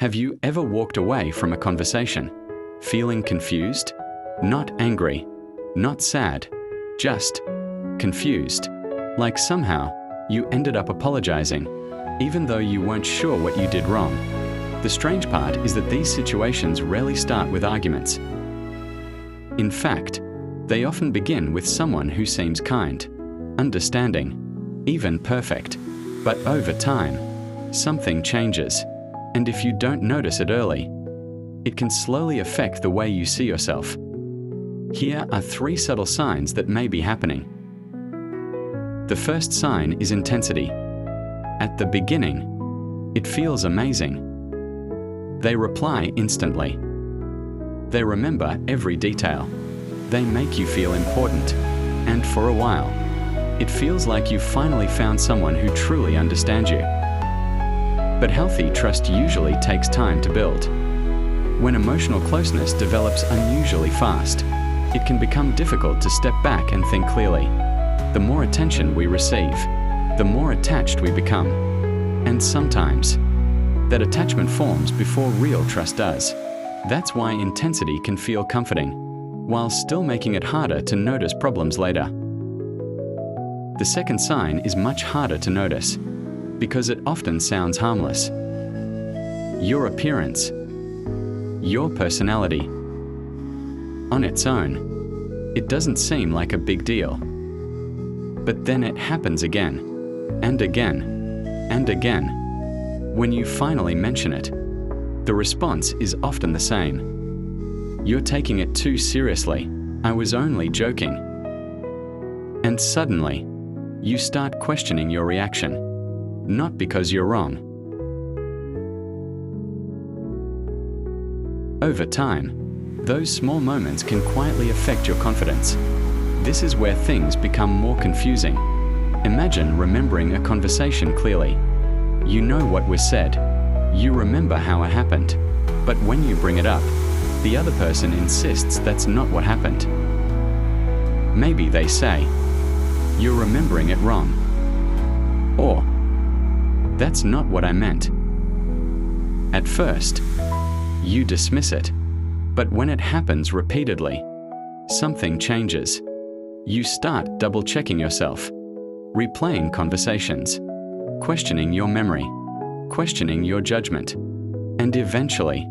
Have you ever walked away from a conversation, feeling confused? Not angry, not sad, just confused. Like somehow, you ended up apologizing, even though you weren't sure what you did wrong. The strange part is that these situations rarely start with arguments. In fact, they often begin with someone who seems kind, understanding, even perfect. But over time, something changes. And if you don't notice it early, it can slowly affect the way you see yourself. Here are 3 subtle signs that may be happening. The first sign is intensity. At the beginning, it feels amazing. They reply instantly. They remember every detail. They make you feel important. And for a while, it feels like you've finally found someone who truly understands you. But healthy trust usually takes time to build. When emotional closeness develops unusually fast, it can become difficult to step back and think clearly. The more attention we receive, the more attached we become. And sometimes, that attachment forms before real trust does. That's why intensity can feel comforting, while still making it harder to notice problems later. The second sign is much harder to notice, because it often sounds harmless. Your appearance, your personality. On its own, it doesn't seem like a big deal. But then it happens again, and again, and again. When you finally mention it, the response is often the same. You're taking it too seriously. I was only joking. And suddenly, you start questioning your reaction. Not because you're wrong. Over time, those small moments can quietly affect your confidence. This is where things become more confusing. Imagine remembering a conversation clearly. You know what was said. You remember how it happened. But when you bring it up, the other person insists that's not what happened. Maybe they say, "You're remembering it wrong." Or, "That's not what I meant." At first, you dismiss it. But when it happens repeatedly, something changes. You start double-checking yourself, replaying conversations, questioning your memory, questioning your judgment. And eventually,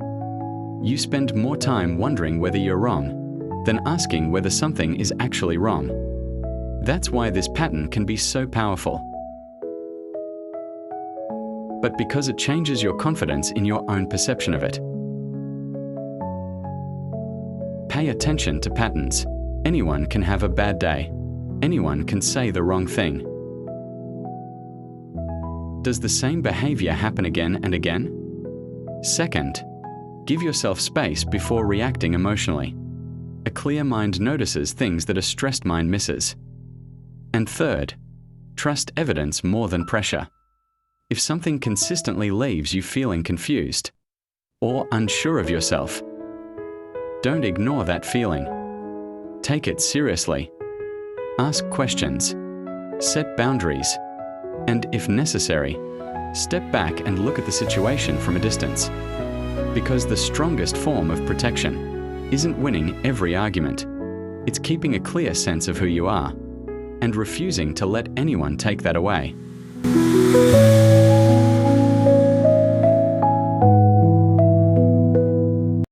you spend more time wondering whether you're wrong than asking whether something is actually wrong. That's why this pattern can be so powerful. But because it changes your confidence in your own perception of it. Pay attention to patterns. Anyone can have a bad day. Anyone can say the wrong thing. Does the same behavior happen again and again? Second, give yourself space before reacting emotionally. A clear mind notices things that a stressed mind misses. And third, trust evidence more than pressure. If something consistently leaves you feeling confused or unsure of yourself, don't ignore that feeling. Take it seriously. Ask questions, set boundaries, and if necessary, step back and look at the situation from a distance. Because the strongest form of protection isn't winning every argument. It's keeping a clear sense of who you are and refusing to let anyone take that away.